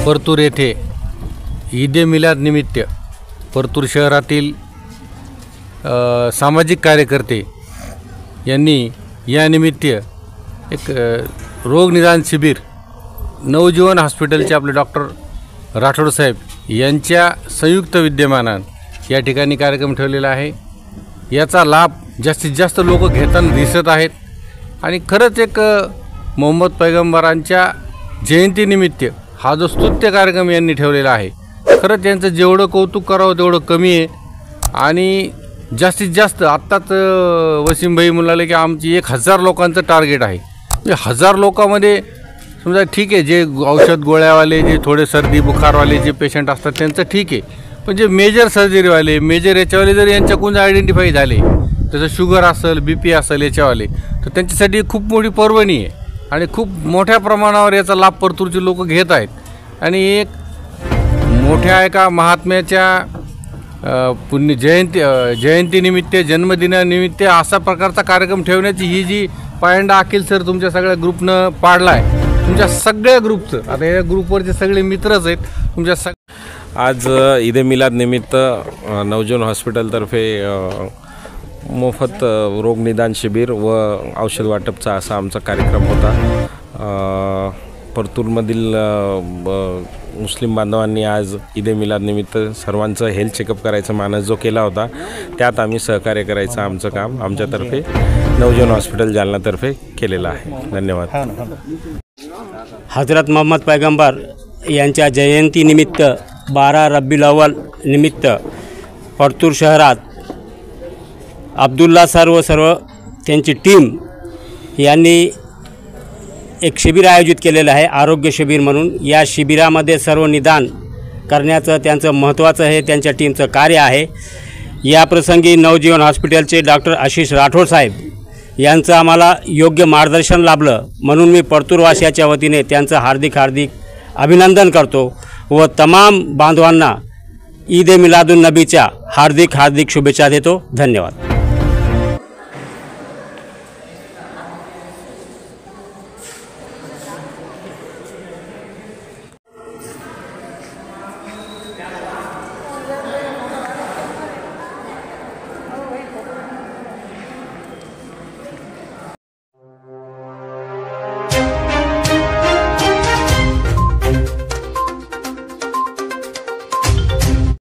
परतूर येथे ईद ए मिलाद निमित्त परतूर शहरातील सामाजिक कार्यकर्ते यांनी या निमित्त एक रोग निदान शिबिर नवजीवन हॉस्पिटलचे आपले डॉक्टर राठोड साहेब यांच्या संयुक्त विद्यमानात या ठिकाणी कार्यक्रम ठेवलेला आहे। याचा लाभ जास्तीत जास्त लोक घेताना दिसत आहेत आणि खरंच एक मोहम्मद पैगंबरांच्या जयंतीनिमित्त हा जो स्तुत्य कार्यक्रम यांनी ठेवलेला आहे, खरंच त्यांचं जेवढं कौतुक करावं तेवढं कमी आहे। आणि जास्तीत जास्त आत्ताच वसीम भाई म्हणाले की आमची 1000 लोकांचं टार्गेट आहे। 1000 लोकांमध्ये समजा ठीक आहे, जे औषध गोळ्यावाले, जे थोडे सर्दी बुखारवाले जे पेशंट असतात त्यांचं ठीक आहे, पण जे मेजर सर्जरीवाले, मेजर याच्यावाले जर यांच्याकडून आयडेंटिफाई झाले, जसं शुगर असेल, BP असेल याच्यावाले, तर त्यांच्यासाठी खूप मोठी पर्वणी आहे आणि खूप मोठ्या प्रमाणावर याचा लाभ परतूरचे लोक घेत आहेत। आणि एक मोठ्या एका महात्म्याच्या पुण्य जयंतीनिमित्त, जन्मदिनानिमित्त असा प्रकारचा कार्यक्रम ठेवण्याची ही जी पायंडा अखिल सर तुमच्या सगळ्या ग्रुपनं पाडला आहे, तुमच्या सगळ्या ग्रुपचं, आता या ग्रुपवरचे सगळे मित्रच आहेत तुमच्या आज ईद ए मिलाद निमित्त नवजीवन हॉस्पिटलतर्फे मोफत रोग निदान शिबिर व औषध वाटपचा असा आमचा कार्यक्रम होता। परतूरमधील मुस्लिम बांधवांनी आज ईद ए मिलाद निमित्त सर्वांचं हेल्थ चेकअप करायचा मानस जो केला होता, त्यात आम्ही सहकार्य करायचं आमचं काम आमच्यातर्फे नवजीवन हॉस्पिटल जालनातर्फे केलेलं आहे। धन्यवाद। हजरत मोहम्मद पैगंबर यांच्या जयंतीनिमित्त 12 रब्बीउल अव्वल निमित्त परतूर शहरात अब्दुल्ला सर व सर्व त्यांची टीम यांनी एक शिबिर आयोजित केलेलं आहे, आरोग्य शिबिर म्हणून। या शिबिरामध्ये सर्व निदान करण्याचं त्यांचं महत्त्वाचं हे त्यांच्या टीमचं कार्य आहे। या प्रसंगी नवजीवन हॉस्पिटलचे डॉक्टर आशिष राठोड साहेब यांचं आम्हाला योग्य मार्गदर्शन लाभलं, म्हणून मी परतूरवासियाच्या वतीने त्यांचं हार्दिक अभिनंदन करतो व तमाम बांधवांना ईद ए मिलादुन नबीच्या हार्दिक शुभेच्छा देतो। धन्यवाद।